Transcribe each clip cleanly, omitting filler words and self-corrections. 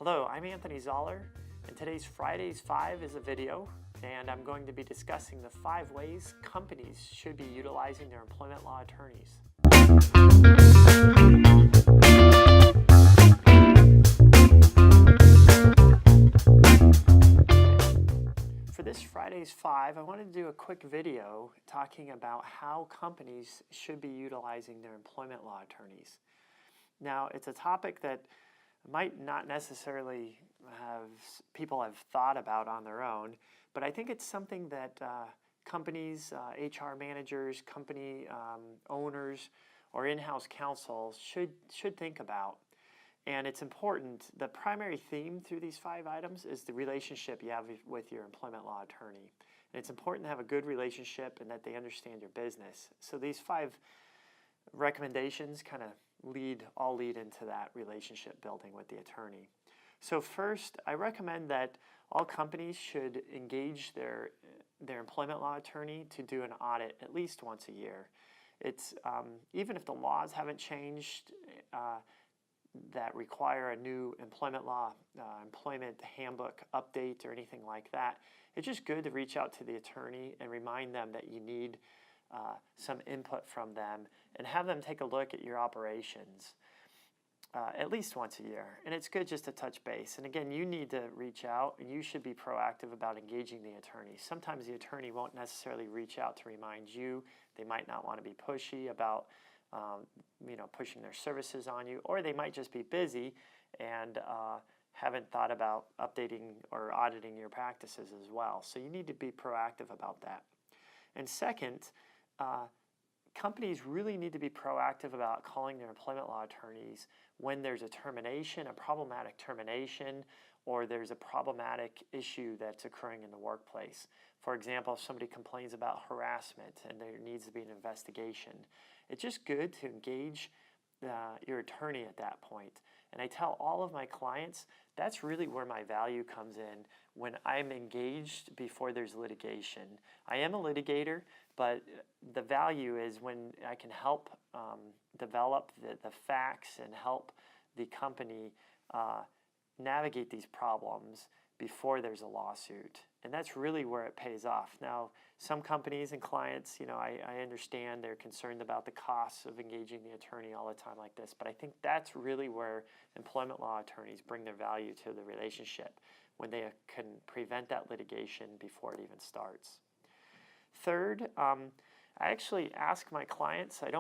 Hello, I'm Anthony Zaller, and today's Friday's 5 is a video, and I'm going to be discussing the 5 ways companies should be utilizing their employment law attorneys. For this Friday's 5, I wanted to do a quick video talking about how companies should be utilizing their employment law attorneys. Now, it's a topic that might not necessarily people have thought about on their own, but I think it's something that companies, HR managers, company owners, or in-house counsel should think about. And it's important. The primary theme through these 5 items is the relationship you have with your employment law attorney. And it's important to have a good relationship and that they understand your business. So these 5 recommendations kind of all lead into that relationship building with the attorney. So first, I recommend that all companies should engage their employment law attorney to do an audit at least once a year. It's even if the laws haven't changed that require a new employment law, employment handbook update or anything like that, it's just good to reach out to the attorney and remind them that you need some input from them and have them take a look at your operations at least once a year. And it's good just to touch base. And again, you need to reach out and you should be proactive about engaging the attorney. Sometimes the attorney won't necessarily reach out to remind you. They might not want to be pushy about pushing their services on you, or they might just be busy and haven't thought about updating or auditing your practices as well. So you need to be proactive about that. And second, companies really need to be proactive about calling their employment law attorneys when there's a termination, a problematic termination, or there's a problematic issue that's occurring in the workplace. For example, if somebody complains about harassment and there needs to be an investigation, it's just good to engage your attorney at that point. And I tell all of my clients, that's really where my value comes in, when I'm engaged before there's litigation. I am a litigator, but the value is when I can help develop the facts and help the company navigate these problems before there's a lawsuit. And that's really where it pays off. Now, some companies and clients, I understand they're concerned about the costs of engaging the attorney all the time like this, but I think that's really where employment law attorneys bring their value to the relationship, when they can prevent that litigation before it even starts. Third, I actually ask my clients, I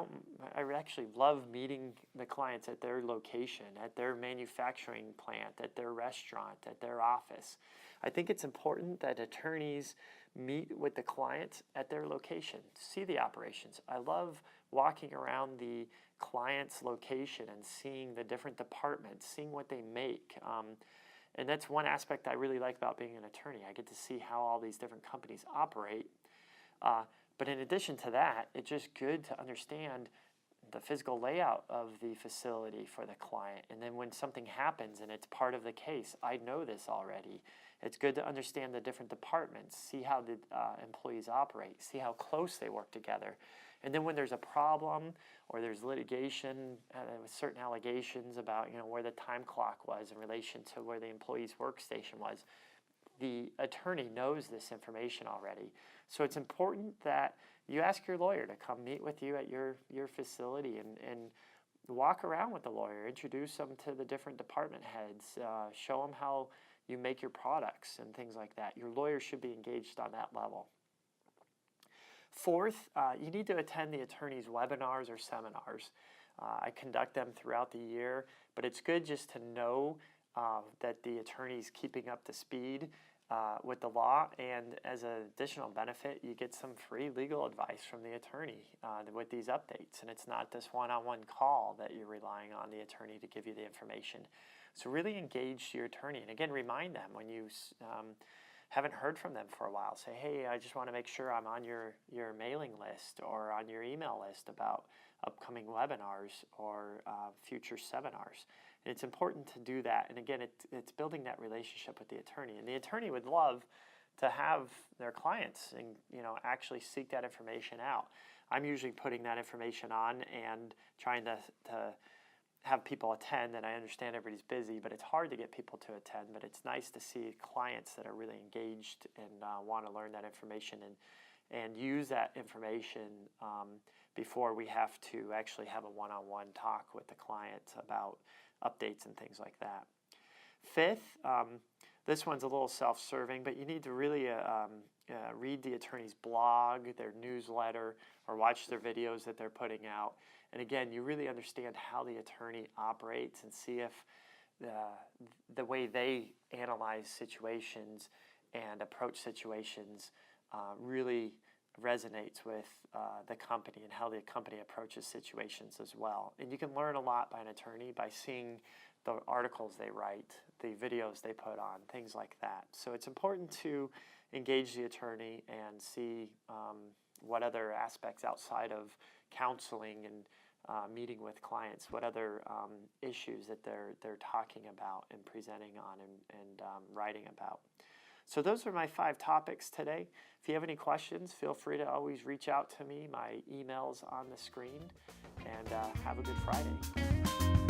actually love meeting the clients at their location, at their manufacturing plant, at their restaurant, at their office. I think it's important that attorneys meet with the clients at their location, see the operations. I love walking around the client's location and seeing the different departments, seeing what they make. And that's one aspect I really like about being an attorney. I get to see how all these different companies operate. But in addition to that, it's just good to understand the physical layout of the facility for the client. And then when something happens and it's part of the case, I know this already. It's good to understand the different departments, see how the employees operate, see how close they work together. And then when there's a problem or there's litigation with certain allegations about where the time clock was in relation to where the employee's workstation was, the attorney knows this information already. So it's important that you ask your lawyer to come meet with you at your facility and walk around with the lawyer, introduce them to the different department heads, show them how you make your products and things like that. Your lawyer should be engaged on that level. Fourth, you need to attend the attorney's webinars or seminars. I conduct them throughout the year, but it's good just to know that the attorney's keeping up to speed with the law, and as an additional benefit, you get some free legal advice from the attorney with these updates, and it's not this one-on-one call that you're relying on the attorney to give you the information. So really engage your attorney, and again, remind them when you haven't heard from them for a while. Say, hey, I just want to make sure I'm on your mailing list or on your email list about upcoming webinars or future seminars. And it's important to do that. And again, it's building that relationship with the attorney. And the attorney would love to have their clients and actually seek that information out. I'm usually putting that information on and trying to have people attend, and I understand everybody's busy, but it's hard to get people to attend. But it's nice to see clients that are really engaged and want to learn that information and use that information before we have to actually have a one-on-one talk with the client about updates and things like that. Fifth, this one's a little self-serving, but you need to really read the attorney's blog, their newsletter, or watch their videos that they're putting out. And again, you really understand how the attorney operates and see if the way they analyze situations and approach situations really resonates with the company and how the company approaches situations as well. And you can learn a lot by an attorney by seeing the articles they write, the videos they put on, things like that. So it's important to engage the attorney and see what other aspects outside of counseling and meeting with clients, what other issues that they're talking about and presenting on and writing about. So those are my 5 topics today. If you have any questions, feel free to always reach out to me. My email's on the screen. And have a good Friday.